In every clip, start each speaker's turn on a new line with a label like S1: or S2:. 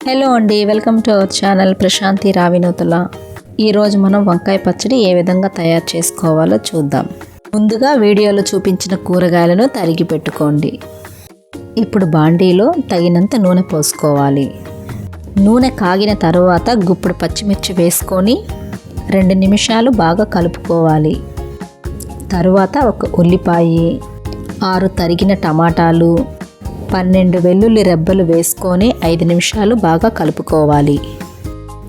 S1: Hello అండి, welcome to our channel Prashanthi Ravinothula. ఈరోజు మనం వంకాయ పచ్చడి ఏ విధంగా తయారు చేసుకోవాలో చూద్దాం. ముందుగా వీడియోలో చూపించిన కూరగాయలను తరిగి పెట్టుకోండి. ఇప్పుడు బాండీలో తగినంత నూనె పోసుకోవాలి. నూనె కాగిన తర్వాత గుప్పుడు పచ్చిమిర్చి వేసుకొని 2 నిమిషాలు బాగా కలుపుకోవాలి. తరువాత ఒక ఉల్లిపాయ, 6 తరిగిన టమాటాలు, 12 వెల్లుల్లి రెబ్బలు వేసుకొని 5 నిమిషాలు బాగా కలుపుకోవాలి.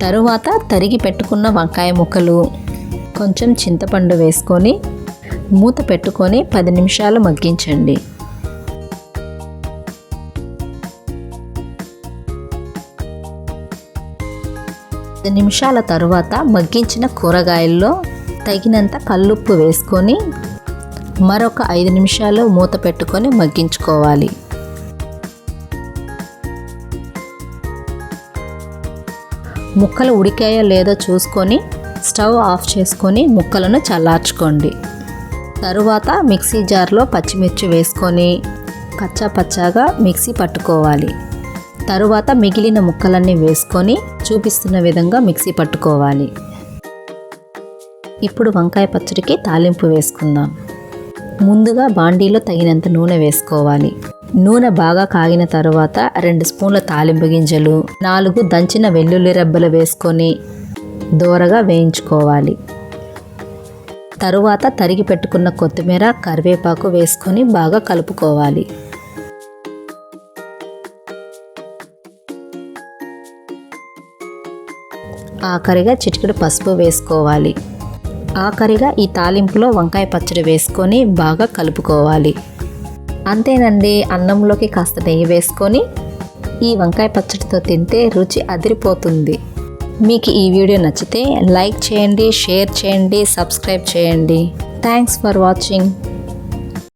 S1: తరువాత తరిగి పెట్టుకున్న వంకాయ ముక్కలు, కొంచెం చింతపండు వేసుకొని మూత పెట్టుకొని 10 నిమిషాలు మగ్గించండి. నిమిషాల తరువాత మగ్గించిన కూరగాయల్లో తగినంత కల్లుప్పు వేసుకొని మరొక 5 నిమిషాలు మూత పెట్టుకొని మగ్గించుకోవాలి. ముక్కలు ఉడికాయో లేదో చూసుకొని స్టవ్ ఆఫ్ చేసుకొని ముక్కలను చల్లార్చుకోండి. తరువాత మిక్సీ జార్లో పచ్చిమిర్చి వేసుకొని కచ్చా పచ్చాగా మిక్సీ పట్టుకోవాలి. తరువాత మిగిలిన ముక్కలన్నీ వేసుకొని చూపిస్తున్న విధంగా మిక్సీ పట్టుకోవాలి. ఇప్పుడు వంకాయ పచ్చడికి తాలింపు వేసుకుందాం. ముందుగా బాండీలో తగినంత నూనె వేసుకోవాలి. నూనె బాగా కాగిన తర్వాత 2 స్పూన్ల తాలింపు గింజలు, 4 దంచిన వెల్లుల్లి రెబ్బలు వేసుకొని దోరగా వేయించుకోవాలి. తరువాత తరిగి పెట్టుకున్న కొత్తిమీర, కరివేపాకు వేసుకొని బాగా కలుపుకోవాలి. ఆఖరిగా చిటికెడు పసుపు వేసుకోవాలి. ఆఖరిగా ఈ తాలింపులో వంకాయ పచ్చడి వేసుకొని బాగా కలుపుకోవాలి. అంతేనండి, అన్నంలోకి కాస్త నెయ్యి వేసుకొని ఈ వంకాయ పచ్చడితో తింటే రుచి అదిరిపోతుంది. మీకు ఈ వీడియో నచ్చితే లైక్ చేయండి, షేర్ చేయండి, సబ్స్క్రైబ్ చేయండి. Thanks for watching.